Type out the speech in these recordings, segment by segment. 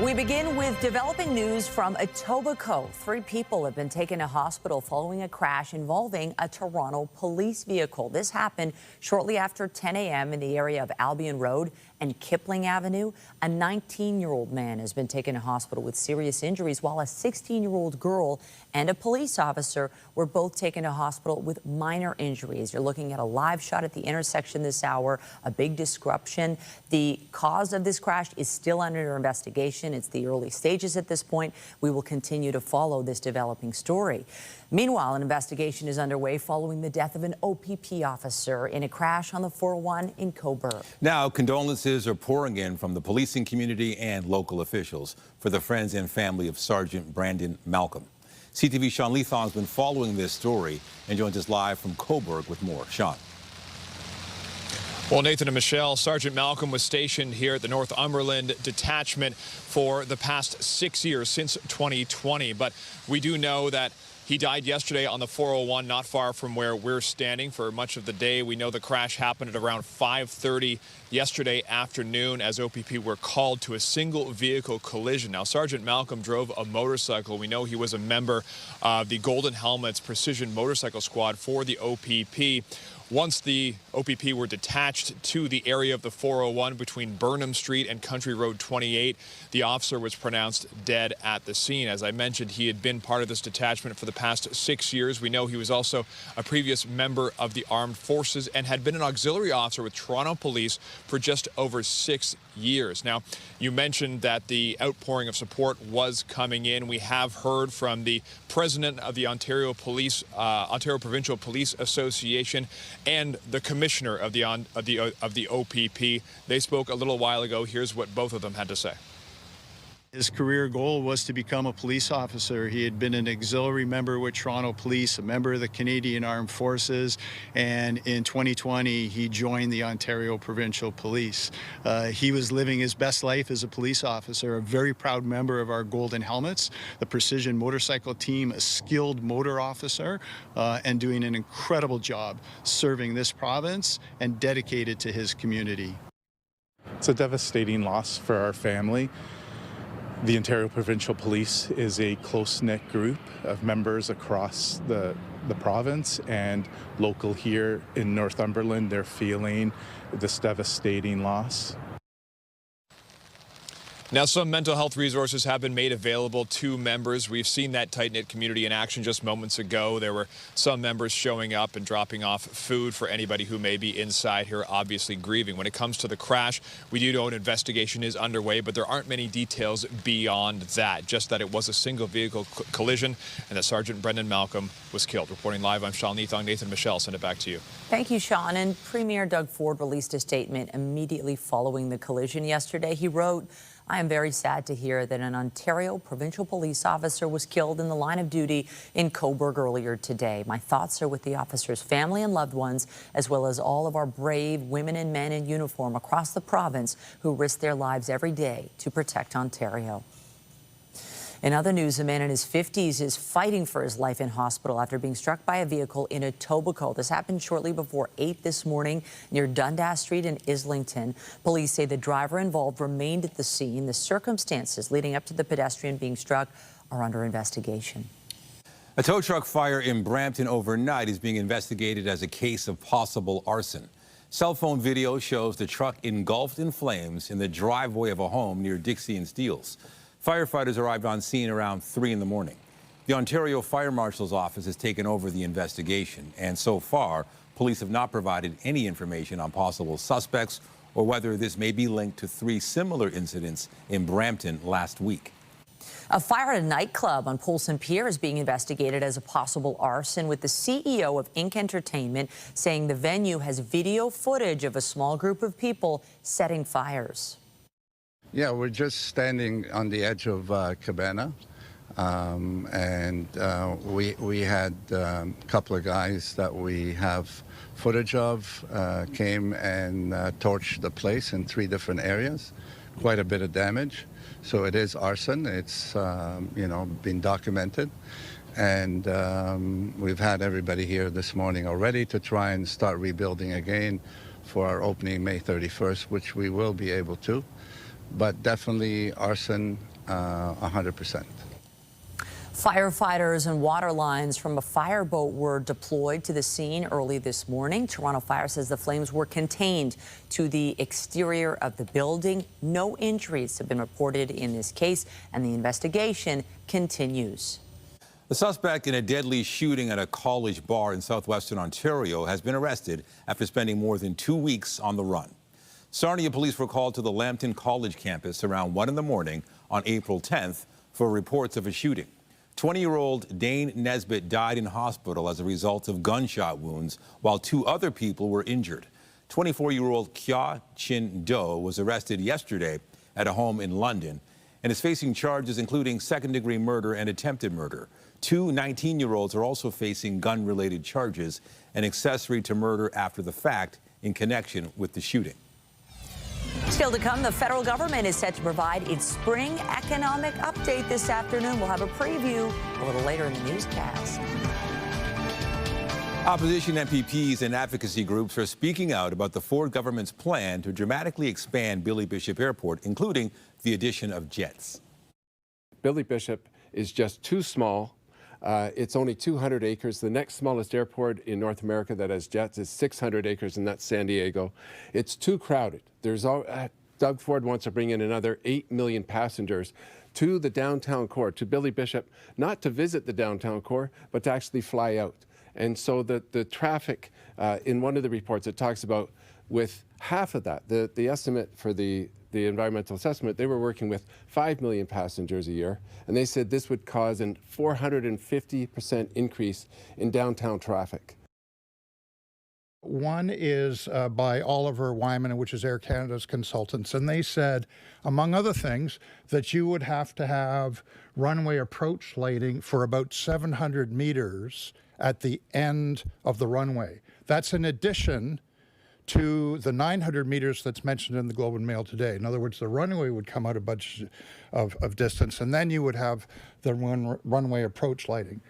We begin with developing news from Etobicoke. 3 people have been taken to hospital following a crash involving a Toronto police vehicle. This happened shortly after 10 a.m. in the area of Albion Road and Kipling Avenue. A 19-year-old man has been taken to hospital with serious injuries, while a 16-year-old girl and a police officer were both taken to hospital with minor injuries. You're looking at a live shot at the intersection this hour, a big disruption. The cause of this crash is still under investigation. It's the early stages at this point. We will continue to follow this developing story. Meanwhile, an investigation is underway following the death of an OPP officer in a crash on the 401 in Cobourg. Now, condolences are pouring in from the policing community and local officials for the friends and family of Sergeant Brandon Malcolm. CTV Sean Leathong has been following this story and joins us live from Cobourg with more. Sean. Well, Nathan and Michelle, Sergeant Malcolm was stationed here at the Northumberland detachment for the past 6 years, since 2020. But we do know that he died yesterday on the 401, not far from where we're standing for much of the day. We know the crash happened at around 5:30 yesterday afternoon as OPP were called to a single vehicle collision. Now, Sergeant Malcolm drove a motorcycle. We know he was a member of the Golden Helmets Precision Motorcycle Squad for the OPP. Once the OPP were detached to the area of the 401 between Burnham Street and Country Road 28, the officer was pronounced dead at the scene. As I mentioned, he had been part of this detachment for the past 6 years. We know he was also a previous member of the armed forces and had been an auxiliary officer with Toronto Police for just over 6 years. Now, you mentioned that the outpouring of support was coming in. We have heard from the president of the Ontario Provincial Police Association and the commissioner of the OPP. They spoke a little while ago. Here's what both of them had to say. His career goal was to become a police officer. He had been an auxiliary member with Toronto Police, a member of the Canadian Armed Forces, and in 2020 he joined the Ontario Provincial Police. He was living his best life as a police officer, a very proud member of our Golden Helmets, the Precision Motorcycle Team, a skilled motor officer, and doing an incredible job serving this province and dedicated to his community. It's a devastating loss for our family. The Ontario Provincial Police is a close-knit group of members across the province, and local here in Northumberland, they're feeling this devastating loss. Now, some mental health resources have been made available to members. We've seen that tight-knit community in action just moments ago. There were some members showing up and dropping off food for anybody who may be inside here, obviously grieving. When it comes to the crash, we do know an investigation is underway, but there aren't many details beyond that, just that it was a single vehicle collision and that Sergeant Brendan Malcolm was killed. Reporting live, I'm Sean Leathong. Nathan, Michelle, send it back to you. Thank you, Sean. And Premier Doug Ford released a statement immediately following the collision yesterday. He wrote, "I am very sad to hear that an Ontario provincial police officer was killed in the line of duty in Cobourg earlier today. My thoughts are with the officer's family and loved ones, as well as all of our brave women and men in uniform across the province who risk their lives every day to protect Ontario." In other news, a man in his 50s is fighting for his life in hospital after being struck by a vehicle in Etobicoke. This happened shortly before 8 this morning near Dundas Street in Islington. Police say the driver involved remained at the scene. The circumstances leading up to the pedestrian being struck are under investigation. A tow truck fire in Brampton overnight is being investigated as a case of possible arson. Cell phone video shows the truck engulfed in flames in the driveway of a home near Dixie and Steeles. Firefighters arrived on scene around 3 in the morning. The Ontario Fire Marshal's office has taken over the investigation, and so far, police have not provided any information on possible suspects or whether this may be linked to 3 similar incidents in Brampton last week. A fire at a nightclub on Polson Pier is being investigated as a possible arson, with the CEO of Inc. Entertainment saying the venue has video footage of a small group of people setting fires. Yeah, we're just standing on the edge of Cabana, and we had a couple of guys that we have footage of came and torched the place in 3 different areas, quite a bit of damage. So it is arson. It's been documented, and we've had everybody here this morning already to try and start rebuilding again for our opening May 31st, which we will be able to. But definitely arson, 100%. Firefighters and water lines from a fireboat were deployed to the scene early this morning. Toronto Fire says the flames were contained to the exterior of the building. No injuries have been reported in this case, and the investigation continues. The suspect in a deadly shooting at a college bar in southwestern Ontario has been arrested after spending more than 2 weeks on the run. Sarnia police were called to the Lambton College campus around 1 in the morning on April 10th for reports of a shooting. 20-year-old Dane Nesbitt died in hospital as a result of gunshot wounds, while 2 other people were injured. 24-year-old Kya Chin Do was arrested yesterday at a home in London and is facing charges including second-degree murder and attempted murder. 2 19-year-olds are also facing gun-related charges and accessory to murder after the fact in connection with the shooting. Still to come, the federal government is set to provide its spring economic update this afternoon. We'll have a preview a little later in the newscast. Opposition MPPs and advocacy groups are speaking out about the Ford government's plan to dramatically expand Billy Bishop Airport, including the addition of jets. Billy Bishop is just too small. It's only 200 acres. The next smallest airport in North America that has jets is 600 acres, and that's San Diego. It's too crowded. Doug Ford wants to bring in another 8 million passengers to the downtown core, to Billy Bishop, not to visit the downtown core, but to actually fly out. And so the traffic, in one of the reports, it talks about with half of that, the estimate for the environmental assessment, they were working with 5 million passengers a year, and they said this would cause a 450% increase in downtown traffic. One is by Oliver Wyman, which is Air Canada's consultants, and they said, among other things, that you would have to have runway approach lighting for about 700 meters at the end of the runway. That's in addition to the 900 meters that's mentioned in the Globe and Mail today. In other words, the runway would come out a bunch of distance, and then you would have the runway approach lighting.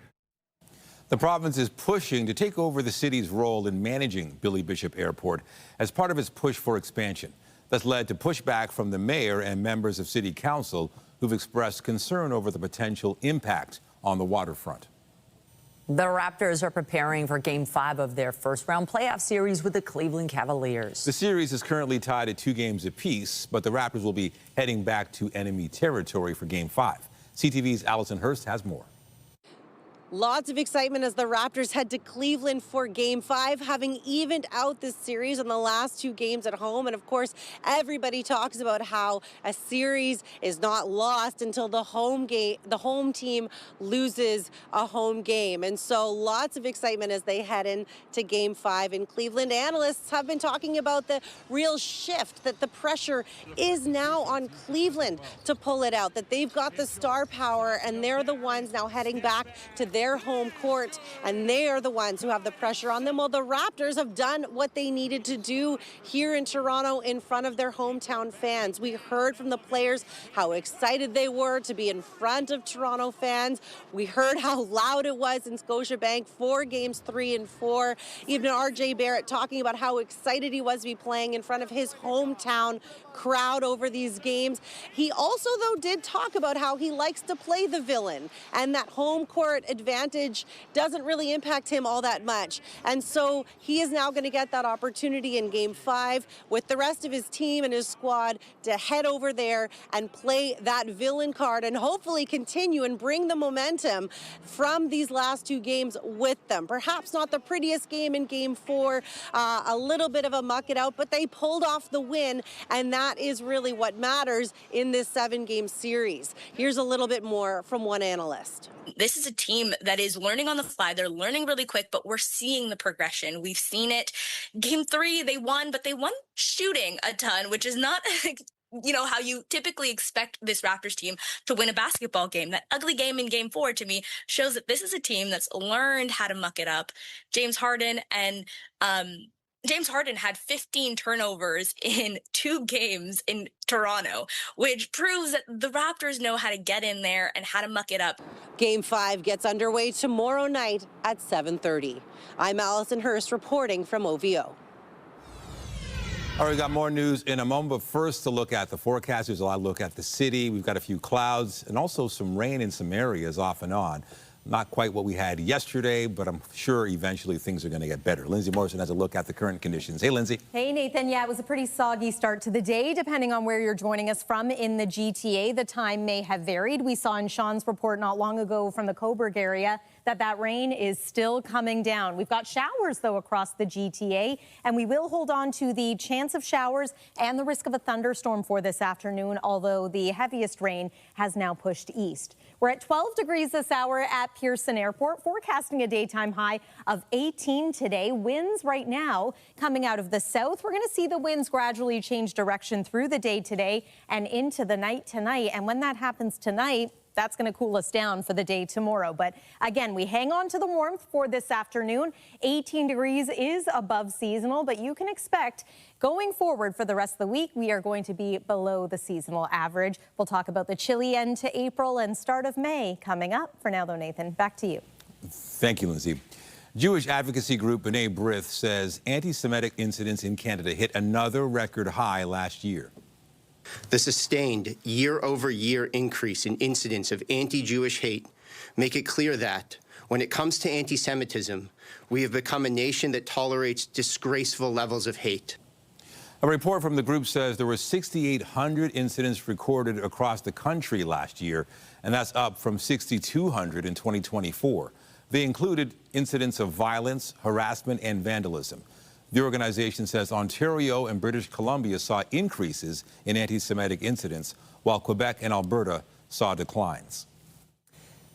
The province is pushing to take over the city's role in managing Billy Bishop Airport as part of its push for expansion. That's led to pushback from the mayor and members of city council who've expressed concern over the potential impact on the waterfront. The Raptors are preparing for Game 5 of their first-round playoff series with the Cleveland Cavaliers. The series is currently tied at 2 games apiece, but the Raptors will be heading back to enemy territory for Game 5. CTV's Allison Hurst has more. Lots of excitement as the Raptors head to Cleveland for Game 5, having evened out this series on the last 2 games at home. And of course, everybody talks about how a series is not lost until the home team loses a home game. And so lots of excitement as they head into Game 5 in Cleveland. Analysts have been talking about the real shift, that the pressure is now on Cleveland to pull it out, that they've got the star power and they're the ones now heading back to their home court, and they are the ones who have the pressure on them. Well, the Raptors have done what they needed to do here in Toronto in front of their hometown fans. We heard from the players how excited they were to be in front of Toronto fans. We heard how loud it was in Scotiabank for Games 3 and 4. Even RJ Barrett talking about how excited he was to be playing in front of his hometown crowd over these games. He also, though, did talk about how he likes to play the villain, and that home court advantage doesn't really impact him all that much. And so he is now going to get that opportunity in Game 5 with the rest of his team and his squad to head over there and play that villain card and hopefully continue and bring the momentum from these last 2 games with them. Perhaps not the prettiest game in Game 4, a little bit of a muck it out, but they pulled off the win, and that is really what matters in this 7-game series. Here's a little bit more from one analyst. This is a team that is learning on the fly. They're learning really quick, but we're seeing the progression. We've seen it. Game 3, they won, but they won shooting a ton, which is not how you typically expect this Raptors team to win a basketball game. That ugly game in Game 4, to me, shows that this is a team that's learned how to muck it up. James Harden had 15 turnovers in 2 games in Toronto, which proves that the Raptors know how to get in there and how to muck it up. Game 5 gets underway tomorrow night at 7:30. I'm Allison Hurst reporting from OVO. All right, we got more news in a moment, but first to look at the forecast. There's a lot of look at the city. We've got a few clouds and also some rain in some areas off and on. Not quite what we had yesterday, but I'm sure eventually things are going to get better. Lindsay Morrison has a look at the current conditions. Hey, Lindsay. Hey, Nathan. Yeah, it was a pretty soggy start to the day, depending on where you're joining us from in the GTA. The time may have varied. We saw in Sean's report not long ago from the Coburg area that rain is still coming down. We've got showers, though, across the GTA, and we will hold on to the chance of showers and the risk of a thunderstorm for this afternoon, although the heaviest rain has now pushed east. We're at 12 degrees this hour at Pearson Airport, forecasting a daytime high of 18 today. Winds right now coming out of the south. We're going to see the winds gradually change direction through the day today and into the night tonight. And when that happens tonight, that's going to cool us down for the day tomorrow. But again, we hang on to the warmth for this afternoon. 18 degrees is above seasonal, but you can expect going forward for the rest of the week, we are going to be below the seasonal average. We'll talk about the chilly end to April and start of May coming up. For now, though, Nathan, back to you. Thank you, Lindsay. Jewish advocacy group B'nai B'rith says anti-Semitic incidents in Canada hit another record high last year. The sustained year-over-year increase in incidents of anti-Jewish hate make it clear that, when it comes to anti-Semitism, we have become a nation that tolerates disgraceful levels of hate. A report from the group says there were 6,800 incidents recorded across the country last year, and that's up from 6,200 in 2024. They included incidents of violence, harassment, and vandalism. The organization says Ontario and British Columbia saw increases in anti-Semitic incidents, while Quebec and Alberta saw declines.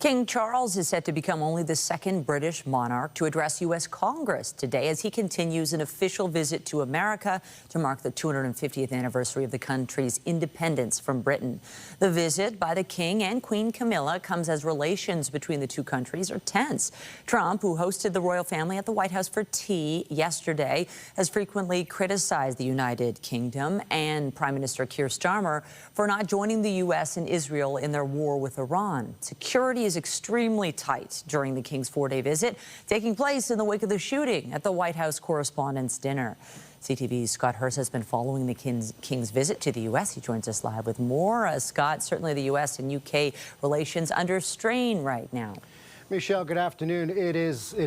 King Charles is set to become only the second British monarch to address U.S. Congress today as he continues an official visit to America to mark the 250th anniversary of the country's independence from Britain. The visit by the King and Queen Camilla comes as relations between the two countries are tense. Trump, who hosted the royal family at the White House for tea yesterday, has frequently criticized the United Kingdom and Prime Minister Keir Starmer for not joining the U.S. and Israel in their war with Iran. Security is extremely tight during the King's four-day visit, taking place in the wake of the shooting at the White House Correspondents' Dinner. CTV's Scott Hurst has been following the King's visit to the U.S. He joins us live with more. Scott, certainly the U.S. and U.K. relations under strain right now. Michelle, good afternoon. It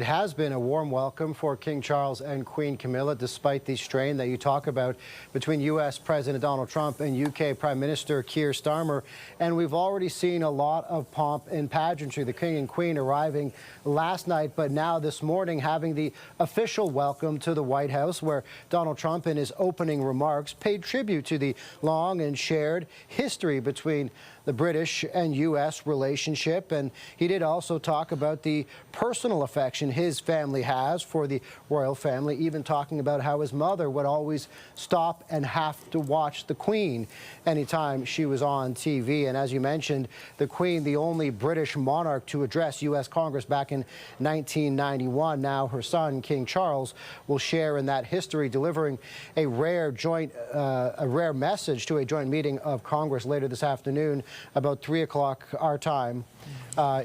has been a warm welcome for King Charles and Queen Camilla, despite the strain that you talk about between U.S. President Donald Trump and U.K. Prime Minister Keir Starmer. And we've already seen a lot of pomp and pageantry. The King and Queen arriving last night, but now this morning having the official welcome to the White House, where Donald Trump in his opening remarks paid tribute to the long and shared history between the British and U.S. relationship. And he did also talk about the personal affection his family has for the royal family, even talking about how his mother would always stop and have to watch the Queen anytime she was on TV. And as you mentioned, the Queen, the only British monarch to address U.S. Congress back in 1991. Now her son, King Charles, will share in that history, delivering a rare message to a joint meeting of Congress later this afternoon, about 3 o'clock our time,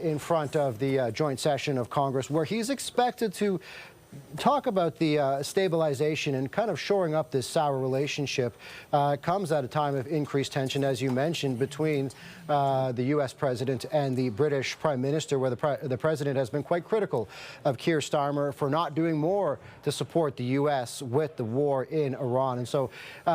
in front of the joint session of Congress, where he's expected to talk about the stabilization and kind of shoring up this sour relationship. Comes at a time of increased tension, as you mentioned, between the U.S. president and the British prime minister, where the president has been quite critical of Keir Starmer for not doing more to support the U.S. with the war in Iran. And so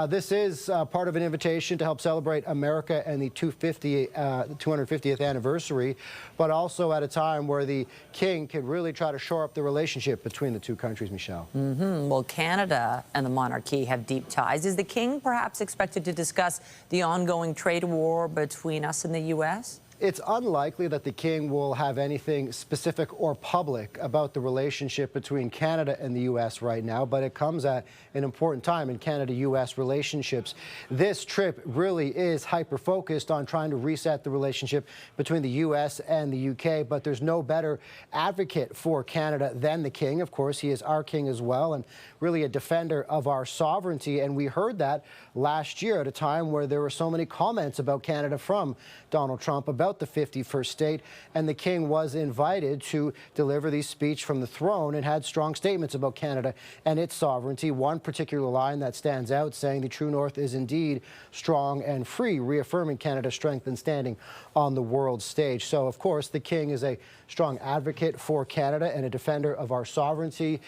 this is part of an invitation to help celebrate America and the 250th anniversary, but also at a time where the King can really try to shore up the relationship between the two countries, Michelle. Well, Canada and the monarchy have deep ties. Is the King perhaps expected to discuss the ongoing trade war between us and the U.S.? It's unlikely that the King will have anything specific or public about the relationship between Canada and the U.S. right now, but it comes at an important time in Canada-U.S. relationships. This trip really is hyper-focused on trying to reset the relationship between the U.S. and the U.K., but there's no better advocate for Canada than the King. Of course, he is our King as well, and really a defender of our sovereignty, and we heard that last year at a time where there were so many comments about Canada from Donald Trump about about the 51st state, and the king was invited to deliver the speech from the throne and had strong statements about Canada and its sovereignty. One particular line that stands out, saying the true north is indeed strong and free, reaffirming Canada's strength and standing on the world stage. So, of course, the king is a strong advocate for Canada and a defender of our sovereignty.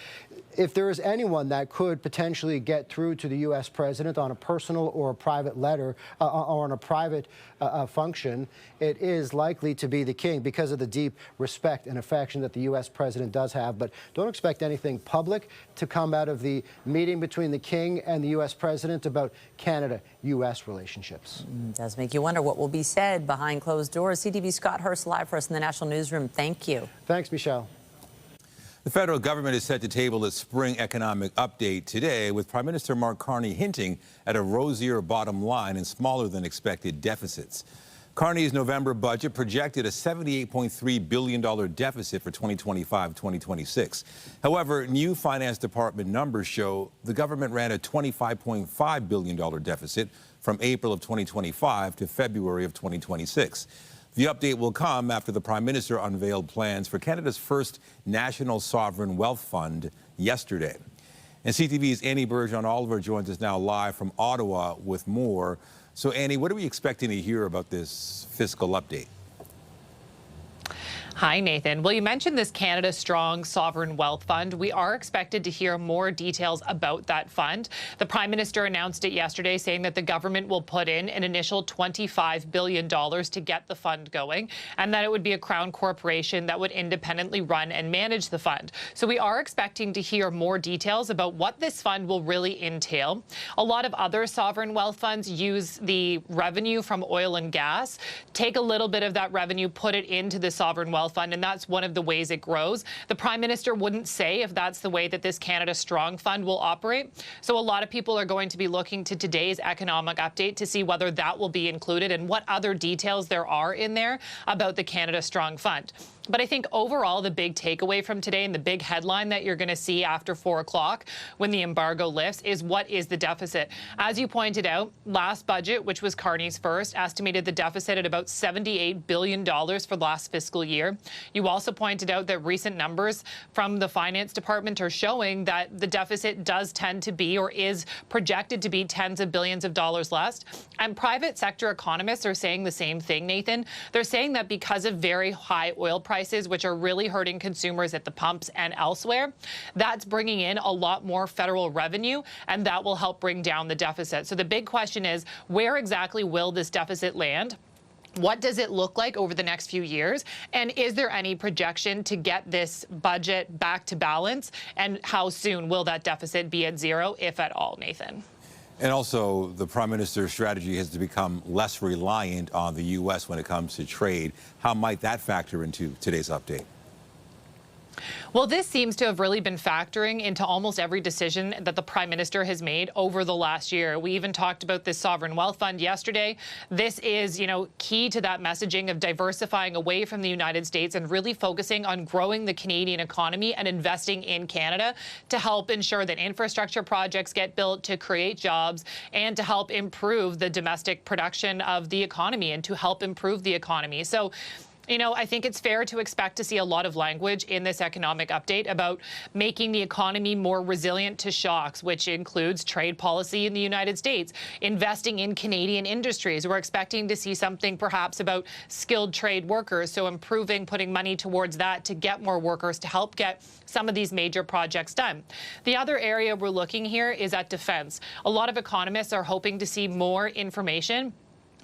If there is anyone that could potentially get through to the U.S. president on a personal or a private letter or on a private function, it is likely to be the king because of the deep respect and affection that the U.S. president does have. But don't expect anything public to come out of the meeting between the king and the U.S. president about Canada-U.S. relationships. It does make you wonder what will be said behind closed doors. CTV Scott Hurst live for us in the National Newsroom. Thank you. Thanks, Michelle. The federal government is set to table its spring economic update today, with Prime Minister Mark Carney hinting at a rosier bottom line and smaller than expected deficits. Carney's November budget projected a $78.3 billion deficit for 2025-2026. However, new Finance Department numbers show the government ran a $25.5 billion deficit from April of 2025 to February of 2026. The update will come after the Prime Minister unveiled plans for Canada's first National Sovereign Wealth Fund yesterday. And CTV's Annie Bergeron-Oliver joins us now live from Ottawa with more. So, Annie, what are we expecting to hear about this fiscal update? Hi, Nathan. Well, you mentioned this Canada Strong Sovereign Wealth Fund. We are expected to hear more details about that fund. The Prime Minister announced it yesterday, saying that the government will put in an initial $25 billion to get the fund going, and that it would be a Crown corporation that would independently run and manage the fund. So we are expecting to hear more details about what this fund will really entail. A lot of other sovereign wealth funds use the revenue from oil and gas, take a little bit of that revenue, put it into the sovereign wealth fund, and that's one of the ways it grows. The Prime Minister wouldn't say if that's the way that this Canada Strong Fund will operate. So a lot of people are going to be looking to today's economic update to see whether that will be included and what other details there are in there about the Canada Strong Fund. But I think overall, the big takeaway from today and the big headline that you're going to see after 4 o'clock when the embargo lifts is what is the deficit. As you pointed out, last budget, which was Carney's first, estimated the deficit at about $78 billion for last fiscal year. You also pointed out that recent numbers from the Finance Department are showing that the deficit does tend to be or is projected to be tens of billions of dollars less. And private sector economists are saying the same thing, Nathan. They're saying that because of very high oil prices, which are really hurting consumers at the pumps and elsewhere, that's bringing in a lot more federal revenue, and that will help bring down the deficit. So the big question is, where exactly will this deficit land? What does it look like over the next few years? And is there any projection to get this budget back to balance? And how soon will that deficit be at zero, if at all, Nathan? And also, the Prime Minister's strategy has to become less reliant on the U.S. when it comes to trade. How might that factor into today's update? Well, this seems to have really been factoring into almost every decision that the Prime Minister has made over the last year. We even talked about this Sovereign Wealth Fund yesterday. This is, key to that messaging of diversifying away from the United States and really focusing on growing the Canadian economy and investing in Canada to help ensure that infrastructure projects get built, to create jobs, and to help improve the domestic production of the economy and to help improve the economy. So, I think it's fair to expect to see a lot of language in this economic update about making the economy more resilient to shocks, which includes trade policy in the United States, investing in Canadian industries. We're expecting to see something perhaps about skilled trade workers, so putting money towards that to get more workers to help get some of these major projects done. The other area we're looking here is at defense. A lot of economists are hoping to see more information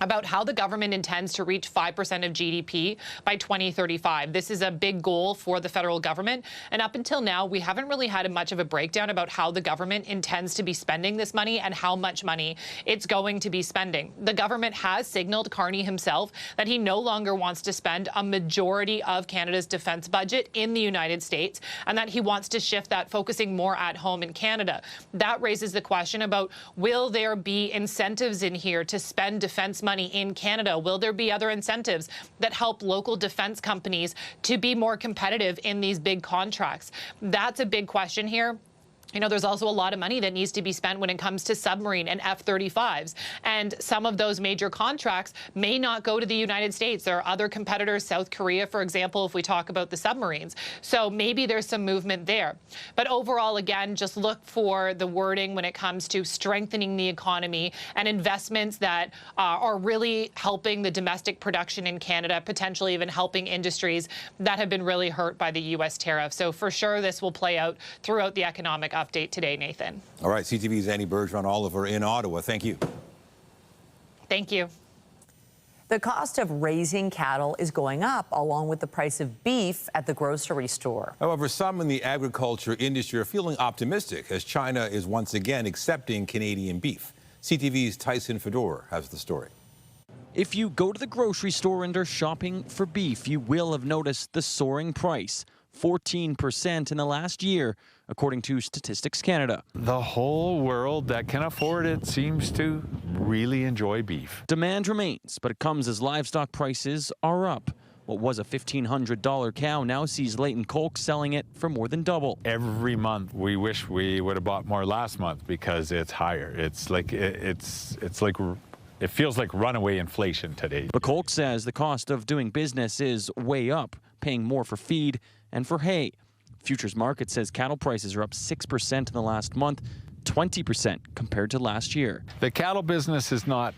about how the government intends to reach 5% of GDP by 2035. This is a big goal for the federal government. And up until now, we haven't really had much of a breakdown about how the government intends to be spending this money and how much money it's going to be spending. The government has signaled, Carney himself, that he no longer wants to spend a majority of Canada's defense budget in the United States, and that he wants to shift that, focusing more at home in Canada. That raises the question about, will there be incentives in here to spend defense money in Canada? Will there be other incentives that help local defense companies to be more competitive in these big contracts? That's a big question here. You know, there's also a lot of money that needs to be spent when it comes to submarine and F-35s. And some of those major contracts may not go to the United States. There are other competitors, South Korea, for example, if we talk about the submarines. So maybe there's some movement there. But overall, again, just look for the wording when it comes to strengthening the economy and investments that are really helping the domestic production in Canada, potentially even helping industries that have been really hurt by the U.S. tariff. So for sure, this will play out throughout the economic update today, Nathan. All right, CTV's Annie Bergeron-Oliver in Ottawa. Thank you. Thank you. The cost of raising cattle is going up, along with the price of beef at the grocery store. However, some in the agriculture industry are feeling optimistic as China is once again accepting Canadian beef. CTV's Tyson Fedor has the story. If you go to the grocery store and are shopping for beef, you will have noticed the soaring price, 14% in the last year, according to Statistics Canada. The whole world that can afford it seems to really enjoy beef. Demand remains, but it comes as livestock prices are up. What was a $1,500 cow now sees Leathong selling it for more than double. Every month we wish we would have bought more last month because it's higher. It feels like runaway inflation today. But Colk says the cost of doing business is way up, paying more for feed and for hay. Futures Market says cattle prices are up 6% in the last month, 20% compared to last year. The cattle business is not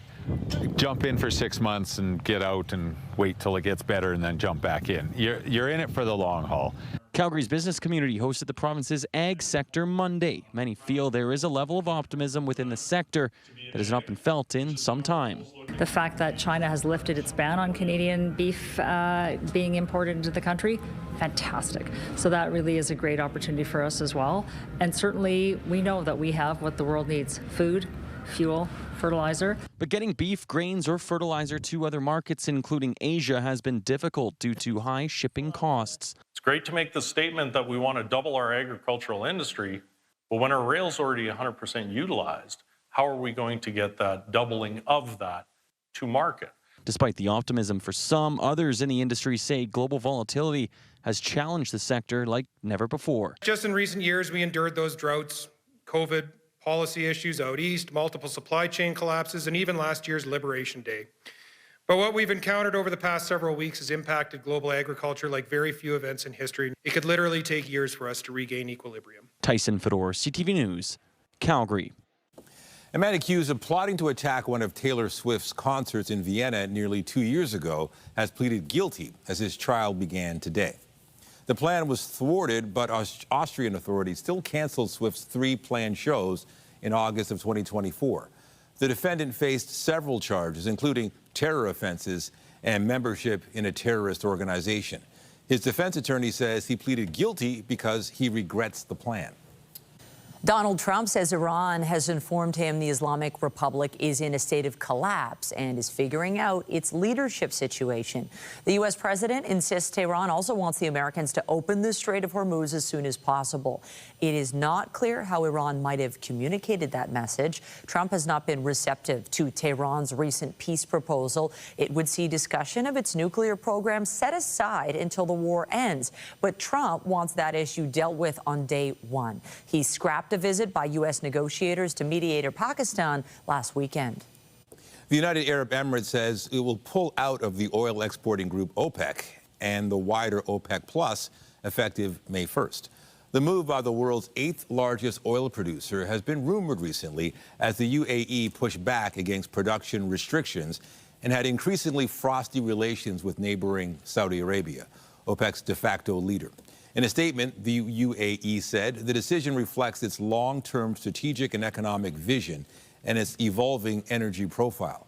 jump in for 6 months and get out and wait till it gets better and then jump back in. You're in it for the long haul. Calgary's business community hosted the province's ag sector Monday. Many feel there is a level of optimism within the sector that has not been felt in some time. The fact that China has lifted its ban on Canadian beef being imported into the country, fantastic. So that really is a great opportunity for us as well. And certainly we know that we have what the world needs: food, fuel, fertilizer. But getting beef, grains, or fertilizer to other markets, including Asia, has been difficult due to high shipping costs. It's great to make the statement that we want to double our agricultural industry, but when our rail's already 100% utilized, how are we going to get that doubling of that to market? Despite the optimism for some, others in the industry say global volatility has challenged the sector like never before. Just in recent years, we endured those droughts, COVID, policy issues out east, multiple supply chain collapses, and even last year's Liberation Day. But what we've encountered over the past several weeks has impacted global agriculture like very few events in history. It could literally take years for us to regain equilibrium. Tyson Fedor, CTV News, Calgary. A man accused of plotting to attack one of Taylor Swift's concerts in Vienna nearly 2 years ago has pleaded guilty as his trial began today. The plan was thwarted, but Austrian authorities still canceled Swift's 3 planned shows in August of 2024. The defendant faced several charges, including terror offenses and membership in a terrorist organization. His defense attorney says he pleaded guilty because he regrets the plan. Donald Trump says Iran has informed him the Islamic Republic is in a state of collapse and is figuring out its leadership situation. The U.S. president insists Tehran also wants the Americans to open the Strait of Hormuz as soon as possible. It is not clear how Iran might have communicated that message. Trump has not been receptive to Tehran's recent peace proposal. It would see discussion of its nuclear program set aside until the war ends. But Trump wants that issue dealt with on day one. He scrapped a visit by U.S. negotiators to mediator Pakistan last weekend. The United Arab Emirates says it will pull out of the oil exporting group OPEC and the wider OPEC Plus effective May 1st. The move by the world's 8th largest oil producer has been rumored recently as the UAE pushed back against production restrictions and had increasingly frosty relations with neighboring Saudi Arabia, OPEC's de facto leader. In a statement, the UAE said the decision reflects its long-term strategic and economic vision and its evolving energy profile.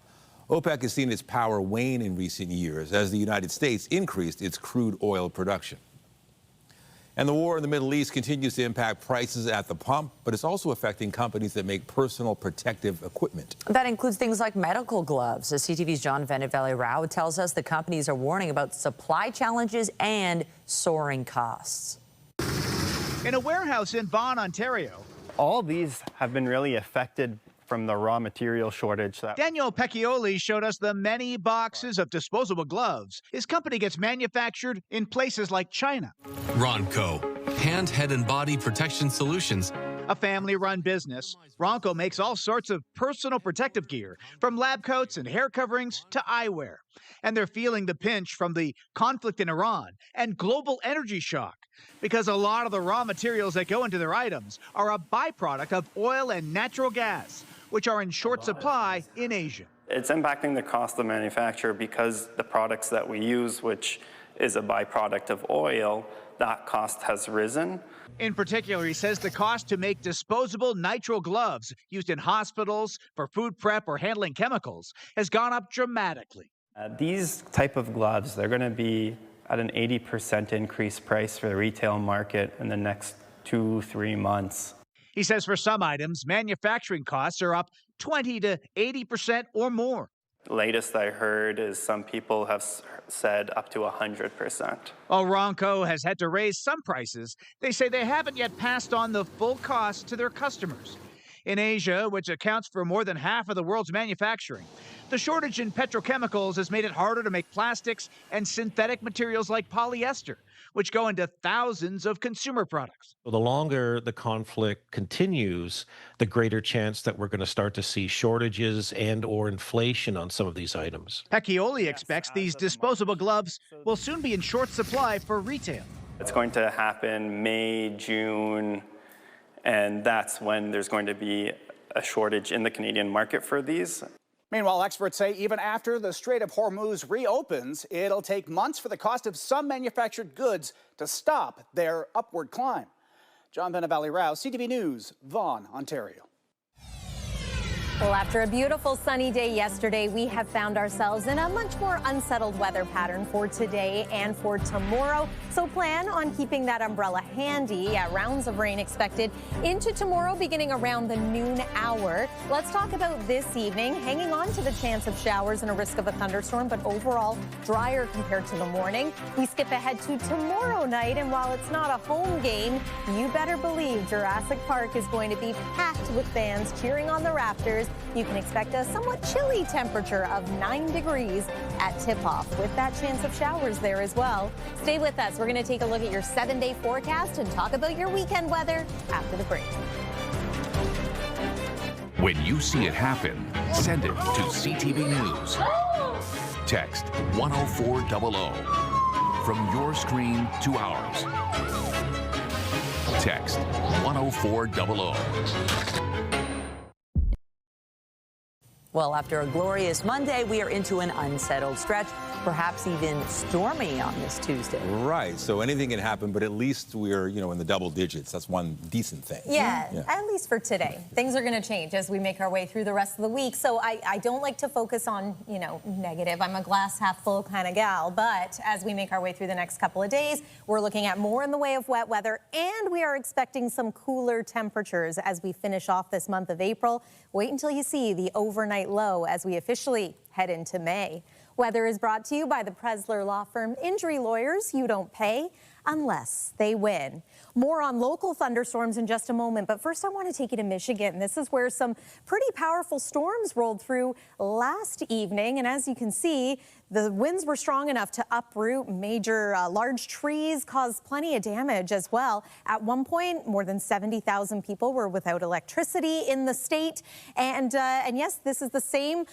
OPEC has seen its power wane in recent years as the United States increased its crude oil production. And the war in the Middle East continues to impact prices at the pump, but it's also affecting companies that make personal protective equipment. That includes things like medical gloves. As CTV's John Valley-Rao tells us, the companies are warning about supply challenges and soaring costs. In a warehouse in Vaughan, Ontario. All these have been really affected from the raw material shortage. Daniel Pecchioli showed us the many boxes of disposable gloves his company gets manufactured in places like China. Ronco, hand, head, and body protection solutions A family-run business, Ronco makes all sorts of personal protective gear, from lab coats and hair coverings to eyewear. And they're feeling the pinch from the conflict in Iran and global energy shock, because a lot of the raw materials that go into their items are a byproduct of oil and natural gas, which are in short supply in Asia. It's impacting the cost of manufacture because the products that we use, which is a byproduct of oil, that cost has risen. In particular, he says the cost to make disposable nitrile gloves used in hospitals for food prep or handling chemicals has gone up dramatically. These type of gloves, they're going to be at an 80% increased price for the retail market in the next 2-3 months. He says for some items, manufacturing costs are up 20 to 80% or more. Latest I heard is some people have said up to 100%. While Ronco has had to raise some prices, they say they haven't yet passed on the full cost to their customers. In Asia, which accounts for more than half of the world's manufacturing, the shortage in petrochemicals has made it harder to make plastics and synthetic materials like polyester, which go into thousands of consumer products. The longer the conflict continues, the greater chance that we're going to start to see shortages and or inflation on some of these items. Pecchioli expects these disposable gloves will soon be in short supply for retail. It's going to happen May, June, and that's when there's going to be a shortage in the Canadian market for these. Meanwhile, experts say even after the Strait of Hormuz reopens, it'll take months for the cost of some manufactured goods to stop their upward climb. John Benavalli-Rouse, CTV News, Vaughan, Ontario. Well, after a beautiful sunny day yesterday, we have found ourselves in a much more unsettled weather pattern for today and for tomorrow. So plan on keeping that umbrella handy. Rounds of rain expected into tomorrow, beginning around the noon hour. Let's talk about this evening. Hanging on to the chance of showers and a risk of a thunderstorm, but overall drier compared to the morning. We skip ahead to tomorrow night, and while it's not a home game, you better believe Jurassic Park is going to be packed with fans cheering on the Raptors. You can expect a somewhat chilly temperature of 9 degrees at tip-off, with that chance of showers there as well. Stay with us. We're going to take a look at your 7-day forecast and talk about your weekend weather after the break. When you see it happen, send it to CTV News. Text 10400 from your screen to ours. Text 10400. Well, after a glorious Monday, we are into an unsettled stretch, perhaps even stormy on this Tuesday. Right. So anything can happen, but at least we're, in the double digits. That's one decent thing. Yeah, at least for today. Things are going to change as we make our way through the rest of the week. So I don't like to focus on, negative. I'm a glass half full kind of gal. But as we make our way through the next couple of days, we're looking at more in the way of wet weather, and we are expecting some cooler temperatures as we finish off this month of April. Wait until you see the overnight low as we officially head into May. Weather is brought to you by the Presler Law Firm. Injury lawyers you don't pay unless they win. More on local thunderstorms in just a moment, but first I want to take you to Michigan. This is where some pretty powerful storms rolled through last evening, and as you can see, the winds were strong enough to uproot major large trees, caused plenty of damage as well. At one point, more than 70,000 people were without electricity in the state. And yes, this is the same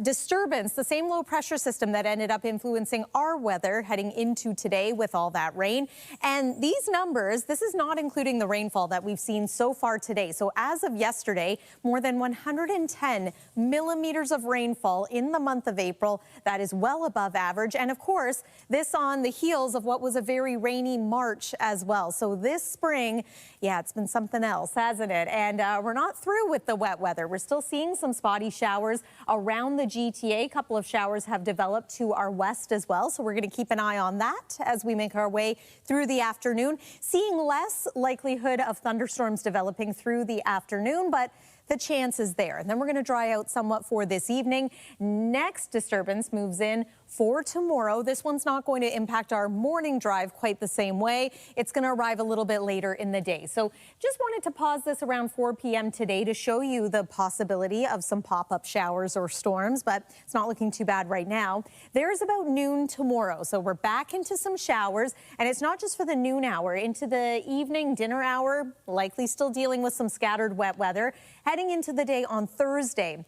disturbance, the same low pressure system that ended up influencing our weather heading into today with all that rain. And these numbers, this is not including the rainfall that we've seen so far today. So as of yesterday, more than 110 millimeters of rainfall in the month of April. That is well above average. And of course, this on the heels of what was a very rainy March as well. So this spring, yeah, it's been something else, hasn't it? And we're not through with the wet weather. We're still seeing some spotty showers around the GTA. A couple of showers have developed to our west as well. So we're going to keep an eye on that as we make our way through the afternoon. Seeing less likelihood of thunderstorms developing through the afternoon, but the chance is there. And then we're going to dry out somewhat for this evening. Next disturbance moves in for tomorrow. This one's not going to impact our morning drive quite the same way. It's going to arrive a little bit later in the day. So just wanted to pause this around 4 p.m. today to show you the possibility of some pop-up showers or storms, but it's not looking too bad right now. There's about noon tomorrow. So we're back into some showers, and it's not just for the noon hour. Into the evening dinner hour, likely still dealing with some scattered wet weather. Heading into the day on Thursday,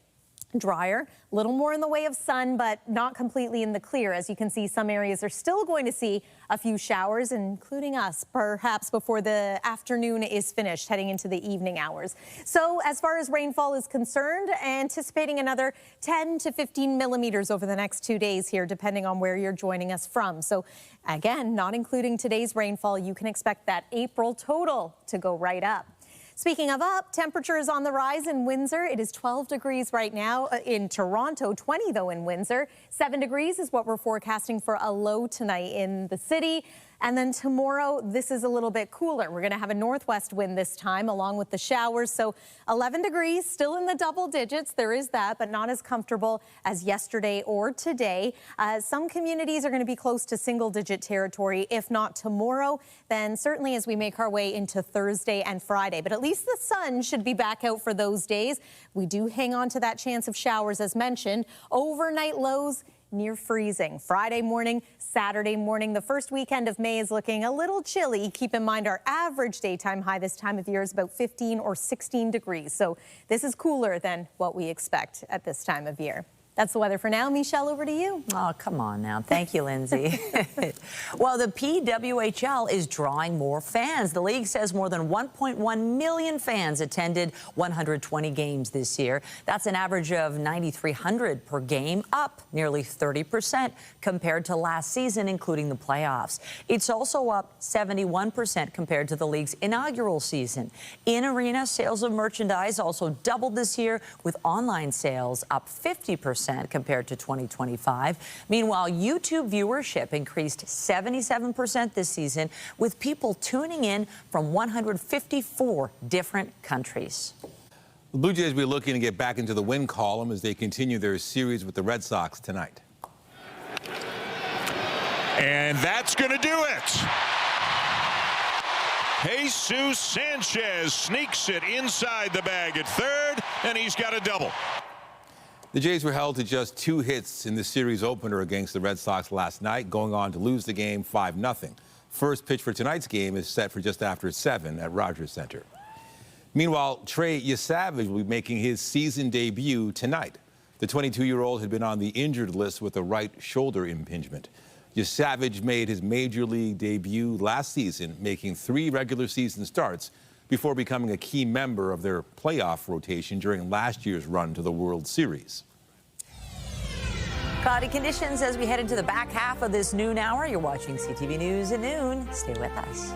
drier, a little more in the way of sun, but not completely in the clear. As you can see, some areas are still going to see a few showers, including us, perhaps before the afternoon is finished, heading into the evening hours. So as far as rainfall is concerned, anticipating another 10 to 15 millimeters over the next 2 days here, depending on where you're joining us from. So again, not including today's rainfall, you can expect that April total to go right up. Speaking of up, temperature is on the rise in Windsor. It is 12 degrees right now in Toronto, 20 though in Windsor. 7 degrees is what we're forecasting for a low tonight in the city. And then tomorrow, this is a little bit cooler. We're going to have a northwest wind this time, along with the showers. So 11 degrees, still in the double digits. There is that, but not as comfortable as yesterday or today. Some communities are going to be close to single-digit territory. If not tomorrow, then certainly as we make our way into Thursday and Friday. But at least the sun should be back out for those days. We do hang on to that chance of showers, as mentioned. Overnight lows near freezing. Friday morning, Saturday morning. The first weekend of May is looking a little chilly. Keep in mind our average daytime high this time of year is about 15 or 16 degrees. So this is cooler than what we expect at this time of year. That's the weather for now. Michelle, over to you. Oh, come on now. Thank you, Lindsay. Well, the PWHL is drawing more fans. The league says more than 1.1 million fans attended 120 games this year. That's an average of 9,300 per game, up nearly 30% compared to last season, including the playoffs. It's also up 71% compared to the league's inaugural season. In-arena sales of merchandise also doubled this year, with online sales up 50% compared to 2025. Meanwhile, YouTube viewership increased 77% this season, with people tuning in from 154 different countries. The Blue Jays will be looking to get back into the win column as they continue their series with the Red Sox tonight. And that's going to do it. Jesus Sanchez sneaks it inside the bag at third, and he's got a double. The Jays were held to just 2 hits in the series opener against the Red Sox last night, going on to lose the game 5-0. First pitch for tonight's game is set for just after 7 at Rogers Center. Meanwhile, Trey Yesavage will be making his season debut tonight. The 22-year-old had been on the injured list with a right shoulder impingement. Yesavage made his major league debut last season, making 3 regular season starts before becoming a key member of their playoff rotation during last year's run to the World Series. Cloudy conditions as we head into the back half of this noon hour. You're watching CTV News at noon. Stay with us.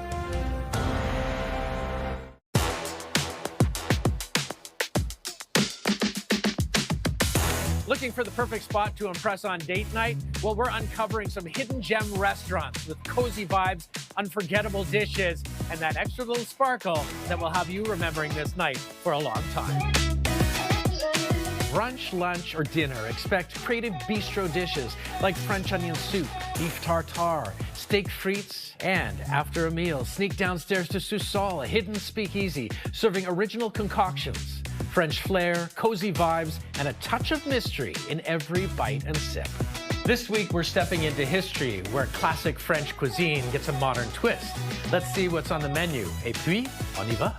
Looking for the perfect spot to impress on date night? Well, we're uncovering some hidden gem restaurants with cozy vibes, unforgettable dishes, and that extra little sparkle that will have you remembering this night for a long time. Brunch, lunch, or dinner, expect creative bistro dishes like French onion soup, beef tartare, steak frites, and after a meal, sneak downstairs to Sous-Sol, a hidden speakeasy serving original concoctions. French flair, cozy vibes, and a touch of mystery in every bite and sip. This week, we're stepping into history, where classic French cuisine gets a modern twist. Let's see what's on the menu. Et puis, on y va.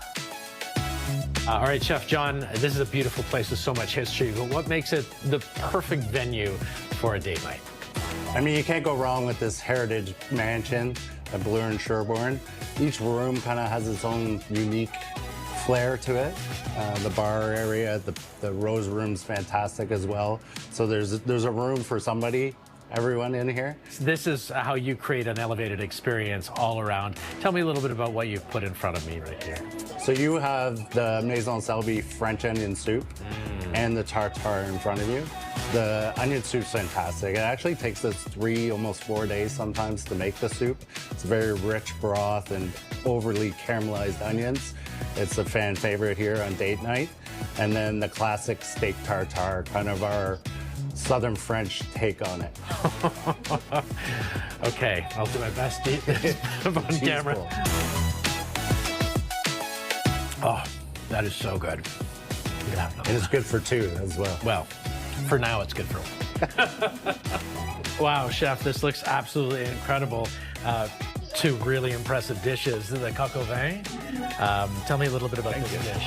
All right, Chef John, this is a beautiful place with so much history, but what makes it the perfect venue for a date night? I mean, you can't go wrong with this heritage mansion at Bloor and Sherbourne. Each room kind of has its own unique flair to it. The bar area, the rose room's fantastic as well. So there's a room for somebody, everyone in here. This is how you create an elevated experience all around. Tell me a little bit about what you've put in front of me right here. So you have the Maison Selby French onion soup and the tartare in front of you. The onion soup's fantastic. It actually takes us 3, almost 4 days sometimes to make the soup. It's very rich broth and overly caramelized onions. It's a fan favorite here on date night. and then the classic steak tartare, kind of our Southern French take on it. Okay, I'll do my best to eat this on camera. Ball. Oh, that is so good. And it's good for two as well. Well, for now, it's good for one. Wow, Chef, this looks absolutely incredible. Two really impressive dishes. The coq au vin. Tell me a little bit about this dish.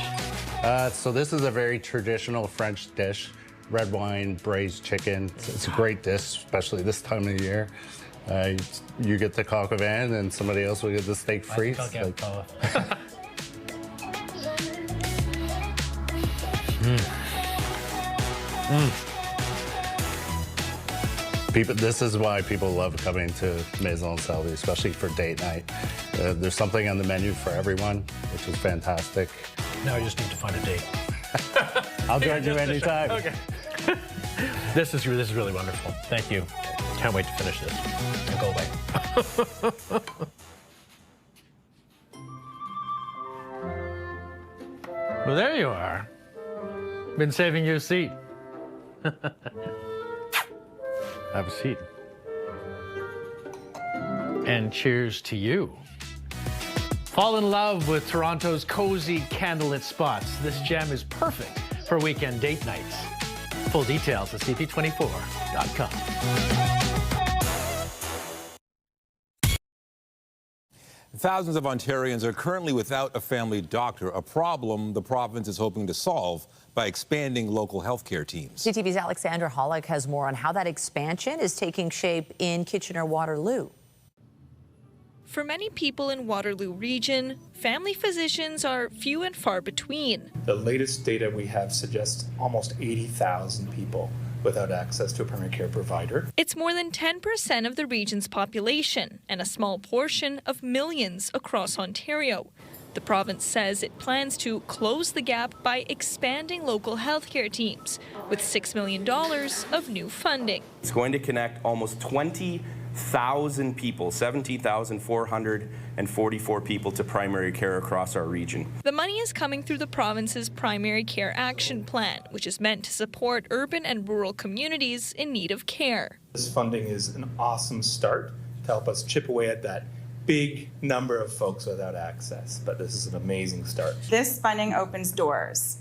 So this is a very traditional French dish. Red wine, braised chicken. It's a great dish, especially this time of year. You get the coq au vin, and somebody else will get the steak frites. This is why people love coming to Maison Selby, especially for date night. There's something on the menu for everyone, which is fantastic. Now I just need to find a date. I'll join you anytime. Okay. This is really wonderful. Thank you. Can't wait to finish this and go away. Well, there you are. Been saving you a seat. Have a seat. And cheers to you. Fall in love with Toronto's cozy candlelit spots. This gem is perfect for weekend date nights. Full details at cp24.com. Thousands of Ontarians are currently without a family doctor, a problem the province is hoping to solve by expanding local health care teams. CTV's Alexandra Hollick has more on how that expansion is taking shape in Kitchener-Waterloo. For many people in Waterloo Region, family physicians are few and far between. The latest data we have suggests almost 80,000 people without access to a primary care provider. It's more than 10% of the region's population and a small portion of millions across Ontario. The province says it plans to close the gap by expanding local healthcare teams with $6 million of new funding. It's going to connect almost 20,000 people, 17,444 people to primary care across our region. The money is coming through the province's Primary Care Action Plan, which is meant to support urban and rural communities in need of care. This funding is an awesome start to help us chip away at that big number of folks without access, but this is an amazing start. This funding opens doors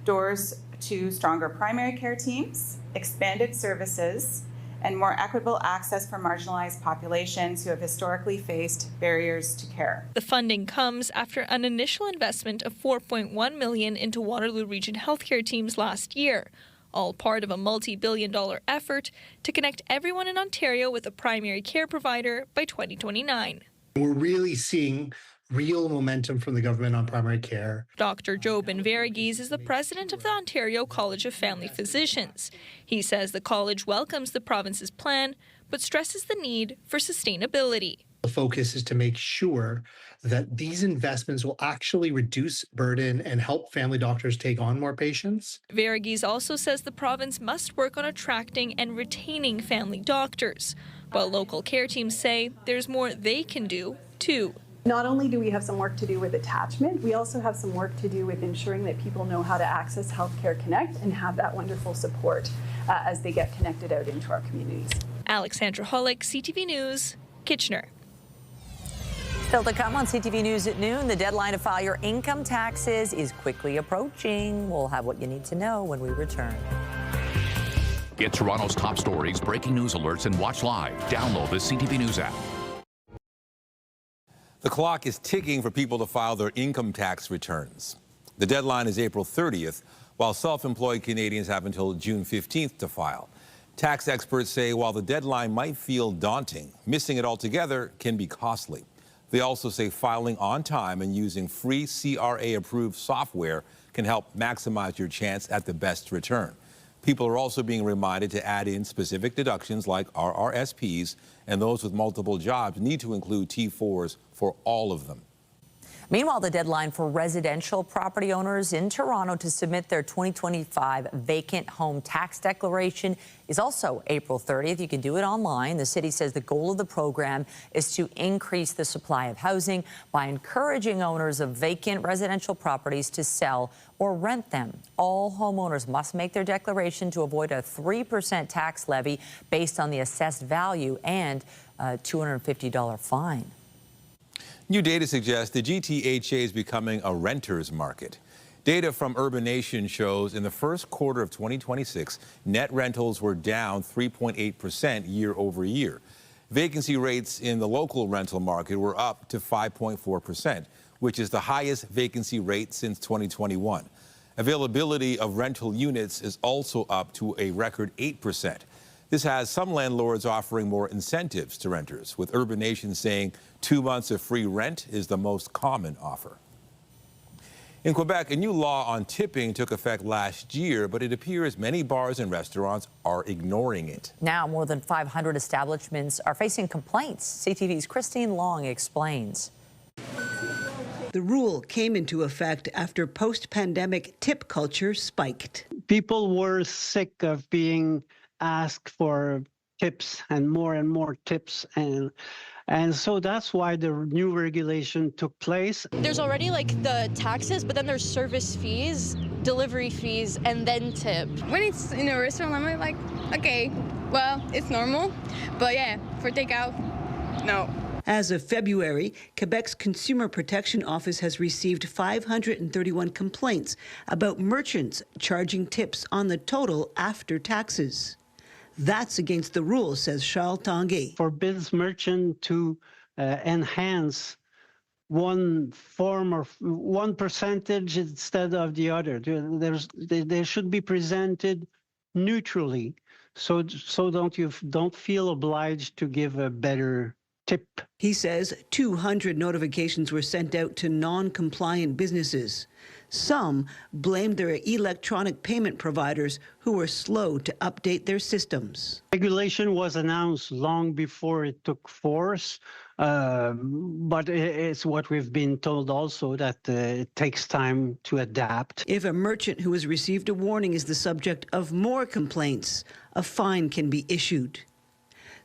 to stronger primary care teams, expanded services, and more equitable access for marginalized populations who have historically faced barriers to care. The funding comes after an initial investment of $4.1 million into Waterloo Region healthcare teams last year, all part of a multi-billion-dollar effort to connect everyone in Ontario with a primary care provider by 2029. We're really seeing real momentum from the government on primary care. Dr. Jobin Verghese is the president of the Ontario College of Family Physicians. He says the college welcomes the province's plan, but stresses the need for sustainability. The focus is to make sure that these investments will actually reduce burden and help family doctors take on more patients. Verghese also says the province must work on attracting and retaining family doctors, while local care teams say there's more they can do, too. Not only do we have some work to do with attachment, we also have some work to do with ensuring that people know how to access Healthcare Connect and have that wonderful support as they get connected out into our communities. Alexandra Hollick, CTV News, Kitchener. Still to come on CTV News at noon, the deadline to file your income taxes is quickly approaching. We'll have what you need to know when we return. Get Toronto's top stories, breaking news alerts, and watch live. Download the CTV News app. The clock is ticking for people to file their income tax returns. The deadline is April 30th, while self-employed Canadians have until June 15th to file. Tax experts say while the deadline might feel daunting, missing it altogether can be costly. They also say filing on time and using free CRA-approved software can help maximize your chance at the best return. People are also being reminded to add in specific deductions like RRSPs, and those with multiple jobs need to include T4s for all of them. Meanwhile, the deadline for residential property owners in Toronto to submit their 2025 vacant home tax declaration is also April 30th. You can do it online. The city says the goal of the program is to increase the supply of housing by encouraging owners of vacant residential properties to sell or rent them. All homeowners must make their declaration to avoid a 3% tax levy based on the assessed value and a $250 fine. New data suggests the GTHA is becoming a renter's market. Data from Urban Nation shows in the first quarter of 2026, net rentals were down 3.8% year over year. Vacancy rates in the local rental market were up to 5.4%, which is the highest vacancy rate since 2021. Availability of rental units is also up to a record 8%. This has some landlords offering more incentives to renters, with Urban Nation saying 2 months of free rent is the most common offer. In Quebec, a new law on tipping took effect last year, but it appears many bars and restaurants are ignoring it. Now, more than 500 establishments are facing complaints. CTV's Christine Long explains. The rule came into effect after post-pandemic tip culture spiked. People were sick of being asked for tips and more tips, and so that's why the new regulation took place. There's already like the taxes, but then there's service fees, delivery fees, and then tip. When it's in a restaurant, I'm like, okay, well, it's normal, but yeah, for takeout, no. As of February, Quebec's Consumer Protection Office has received 531 complaints about merchants charging tips on the total after taxes. That's against the rules, says Charles Tanguay. Forbids merchant to enhance one form or one percentage instead of the other. They should be presented neutrally, so don't feel obliged to give a better tip. He says 200 notifications were sent out to non-compliant businesses. Some blamed their electronic payment providers who were slow to update their systems. Regulation was announced long before it took force, but it's what we've been told also, that it takes time to adapt. If a merchant who has received a warning is the subject of more complaints, a fine can be issued.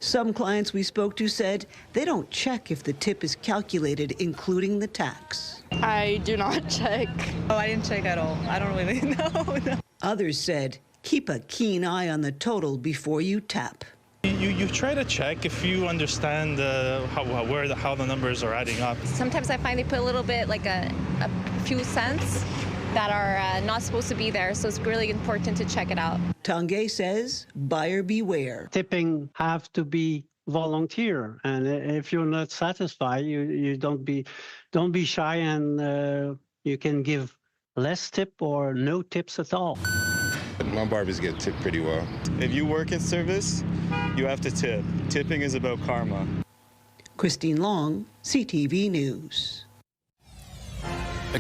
Some clients we spoke to said they don't check if the tip is calculated, including the tax. I do not check. Oh, I didn't check at all. I don't really know. Others said keep a keen eye on the total before you tap. You try to check if you understand how the numbers are adding up. Sometimes I find they put a little bit, like a few cents that are not supposed to be there, so it's really important to check it out. Tanguay says, buyer beware. Tipping have to be volunteer, and if you're not satisfied, you don't be shy, and you can give less tip or no tips at all. My barbers get tipped pretty well. If you work in service, you have to tip. Tipping is about karma. Christine Long, CTV News.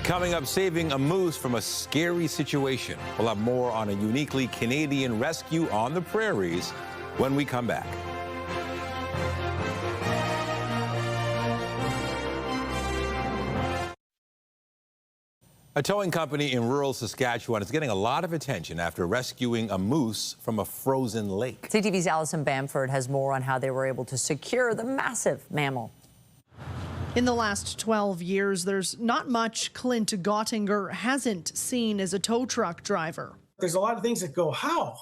Coming up, saving a moose from a scary situation. We'll have more on a uniquely Canadian rescue on the prairies when we come back. A towing company in rural Saskatchewan is getting a lot of attention after rescuing a moose from a frozen lake. CTV's Allison Bamford has more on how they were able to secure the massive mammal. In the last 12 years, there's not much Clint Gottinger hasn't seen as a tow truck driver. There's a lot of things that go, how?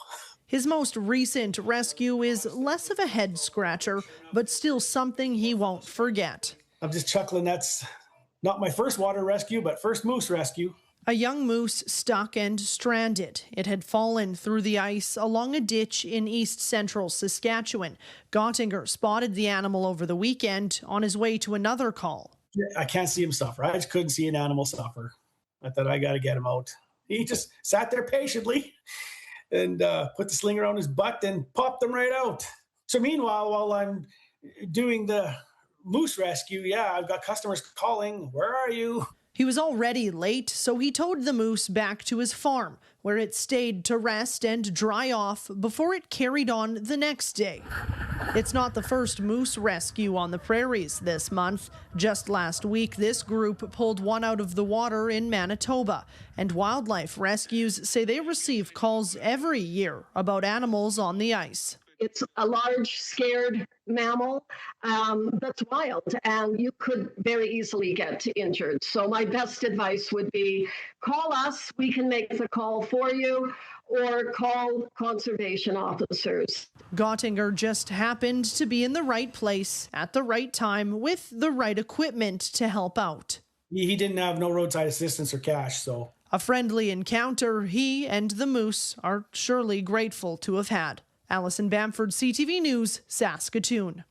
His most recent rescue is less of a head scratcher, but still something he won't forget. I'm just chuckling. That's not my first water rescue, but first moose rescue. A young moose stuck and stranded. It had fallen through the ice along a ditch in east central Saskatchewan. Gottinger spotted the animal over the weekend on his way to another call. I can't see him suffer. I just couldn't see an animal suffer. I thought, I got to get him out. He just sat there patiently and put the sling around his butt and popped them right out. So meanwhile, while I'm doing the moose rescue, I've got customers calling, where are you? He was already late, so he towed the moose back to his farm, where it stayed to rest and dry off before it carried on the next day. It's not the first moose rescue on the prairies this month. Just last week, this group pulled one out of the water in Manitoba, and wildlife rescues say they receive calls every year about animals on the ice. It's a large, scared mammal that's wild, and you could very easily get injured. So my best advice would be call us. We can make the call for you, or call conservation officers. Gottinger just happened to be in the right place at the right time with the right equipment to help out. He didn't have no roadside assistance or cash, so. A friendly encounter he and the moose are surely grateful to have had. Allison Bamford, CTV News, Saskatoon.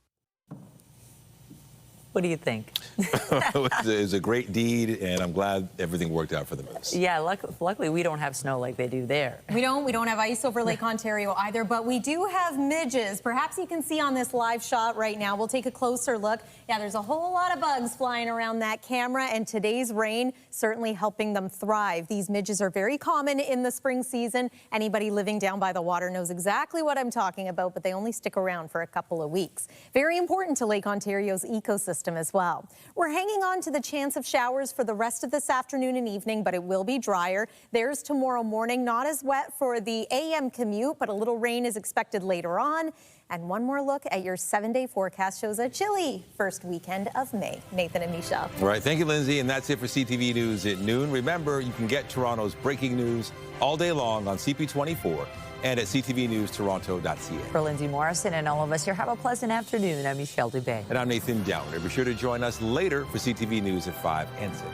What do you think? It was a great deed, and I'm glad everything worked out for the moose. Yeah, luckily we don't have snow like they do there. We don't have ice over Lake Ontario either, but we do have midges. Perhaps you can see on this live shot right now. We'll take a closer look. Yeah, there's a whole lot of bugs flying around that camera, and today's rain certainly helping them thrive. These midges are very common in the spring season. Anybody living down by the water knows exactly what I'm talking about, but they only stick around for a couple of weeks. Very important to Lake Ontario's ecosystem as well. We're hanging on to the chance of showers for the rest of this afternoon and evening, but it will be drier. There's tomorrow morning, not as wet for the AM commute, but a little rain is expected later on. And one more look at your 7-day forecast shows a chilly first weekend of May. Nathan and Michelle. All right, thank you, Lindsay. And that's it for CTV News at noon. Remember, you can get Toronto's breaking news all day long on CP24 and at ctvnewstoronto.ca. For Lindsay Morrison and all of us here, have a pleasant afternoon. I'm Michelle Dubé. And I'm Nathan Downer. Be sure to join us later for CTV News at 5 and 6.